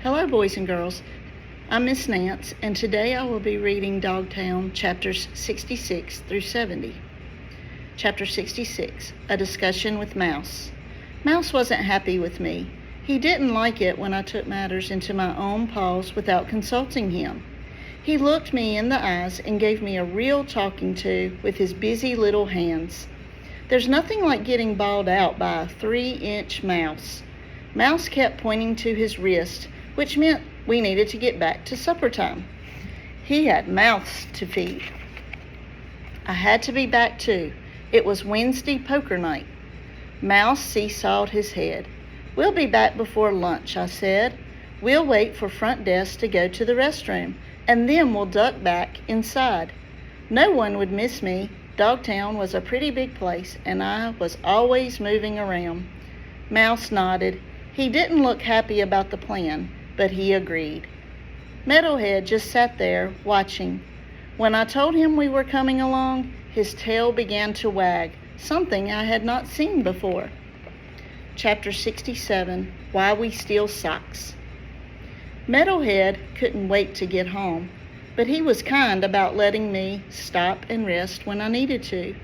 Hello, boys and girls. I'm Miss Nance, and today I will be reading Dogtown, chapters 66 through 70. Chapter 66, A Discussion with Mouse. Mouse wasn't happy with me. He didn't like it when I took matters into my own paws without consulting him. He looked me in the eyes and gave me a real talking to with his busy little hands. There's nothing like getting bawled out by a 3-inch mouse. Mouse kept pointing to his wrist, which meant we needed to get back to supper time. He had mouths to feed. I had to be back too. It was Wednesday poker night. Mouse seesawed his head. "We'll be back before lunch," I said. "We'll wait for front desk to go to the restroom, and then we'll duck back inside. No one would miss me. Dogtown was a pretty big place, and I was always moving around." Mouse nodded. He didn't look happy about the plan, but he agreed. Meadowhead just sat there, watching. When I told him we were coming along, his tail began to wag, something I had not seen before. Chapter 67, Why We Steal Socks. Meadowhead couldn't wait to get home, but he was kind about letting me stop and rest when I needed to.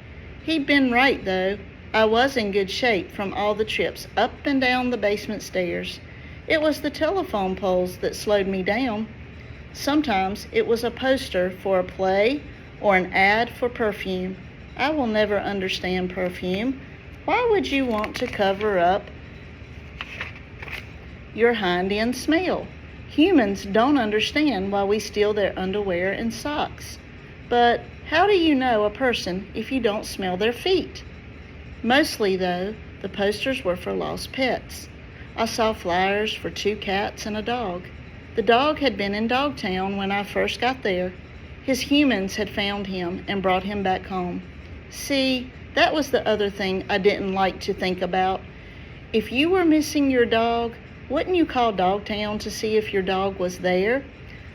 He'd been right, though. I was in good shape from all the trips up and down the basement stairs. It was the telephone poles that slowed me down. Sometimes it was a poster for a play or an ad for perfume. I will never understand perfume. Why would you want to cover up your hind end smell? Humans don't understand why we steal their underwear and socks. But how do you know a person if you don't smell their feet? Mostly, though, the posters were for lost pets. I saw flyers for 2 cats and a dog. The dog had been in Dogtown when I first got there. His humans had found him and brought him back home. See, that was the other thing I didn't like to think about. If you were missing your dog, wouldn't you call Dogtown to see if your dog was there?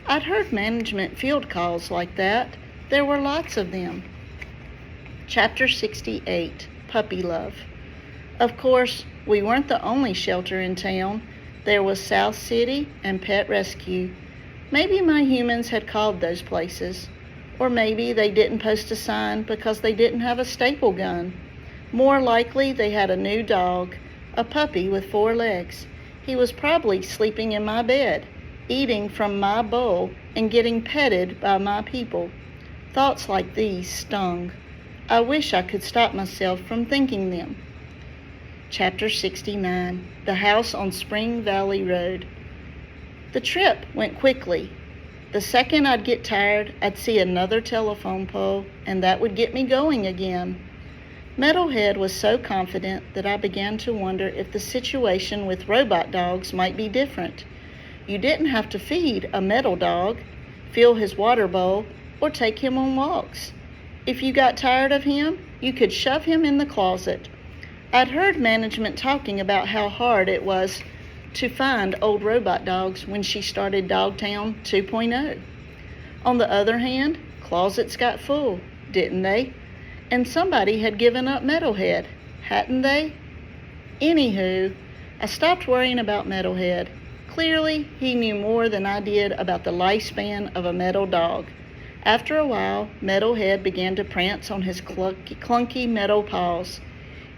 I'd heard management field calls like that. There were lots of them. Chapter 68, Puppy Love. Of course, we weren't the only shelter in town. There was South City and Pet Rescue. Maybe my humans had called those places. Or maybe they didn't post a sign because they didn't have a staple gun. More likely they had a new dog, a puppy with 4 legs. He was probably sleeping in my bed, eating from my bowl, and getting petted by my people. Thoughts like these stung. I wish I could stop myself from thinking them. Chapter 69, The House on Spring Valley Road. The trip went quickly. The second I'd get tired, I'd see another telephone pole, and that would get me going again. Meadowhead was so confident that I began to wonder if the situation with robot dogs might be different. You didn't have to feed a metal dog, fill his water bowl, or take him on walks. If you got tired of him, you could shove him in the closet. I'd heard management talking about how hard it was to find old robot dogs when she started Dogtown 2.0. On the other hand, closets got full, didn't they? And somebody had given up Meadowhead, hadn't they? Anywho, I stopped worrying about Meadowhead. Clearly, he knew more than I did about the lifespan of a metal dog. After a while, Meadowhead began to prance on his clunky metal paws.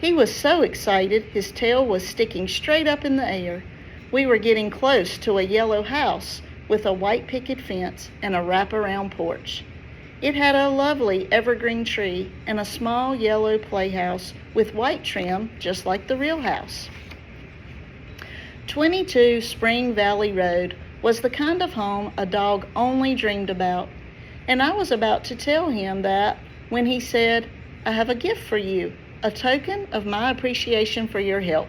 He was so excited, his tail was sticking straight up in the air. We were getting close to a yellow house with a white picket fence and a wraparound porch. It had a lovely evergreen tree and a small yellow playhouse with white trim, just like the real house. 22 Spring Valley Road was the kind of home a dog only dreamed about, and I was about to tell him that when he said, "I have a gift for you, a token of my appreciation for your help."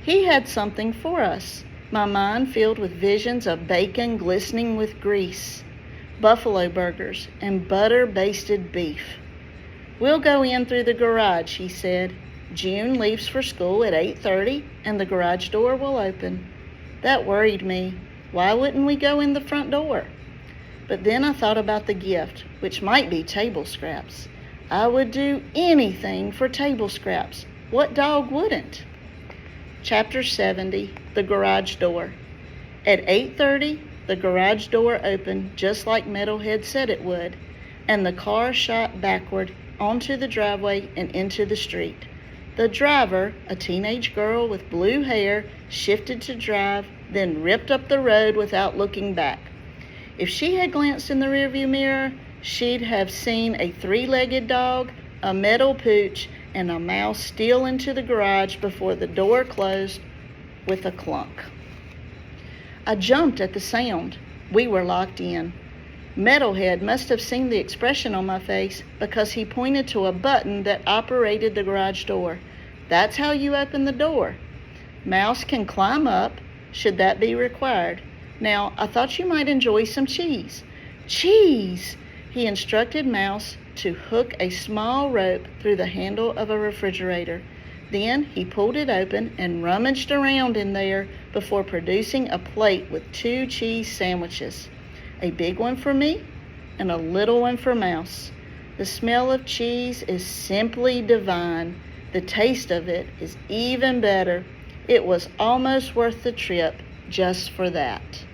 He had something for us, my mind filled with visions of bacon glistening with grease, buffalo burgers, and butter-basted beef. "We'll go in through the garage," he said. "June leaves for school at 8:30, and the garage door will open." That worried me. Why wouldn't we go in the front door? But then I thought about the gift, which might be table scraps. I would do anything for table scraps. What dog wouldn't? Chapter 70, The Garage Door. At 8:30, the garage door opened just like Metalhead said it would, and the car shot backward onto the driveway and into the street. The driver, a teenage girl with blue hair, shifted to drive, then ripped up the road without looking back. If she had glanced in the rearview mirror, she'd have seen a three-legged dog, a metal pooch, and a mouse steal into the garage before the door closed with a clunk. I jumped at the sound. We were locked in. Metalhead must have seen the expression on my face because he pointed to a button that operated the garage door. That's how you open the door. Mouse can climb up, should that be required. Now, I thought you might enjoy some cheese. Cheese! He instructed Mouse to hook a small rope through the handle of a refrigerator. Then he pulled it open and rummaged around in there before producing a plate with 2 cheese sandwiches. A big one for me and a little one for Mouse. The smell of cheese is simply divine. The taste of it is even better. It was almost worth the trip just for that.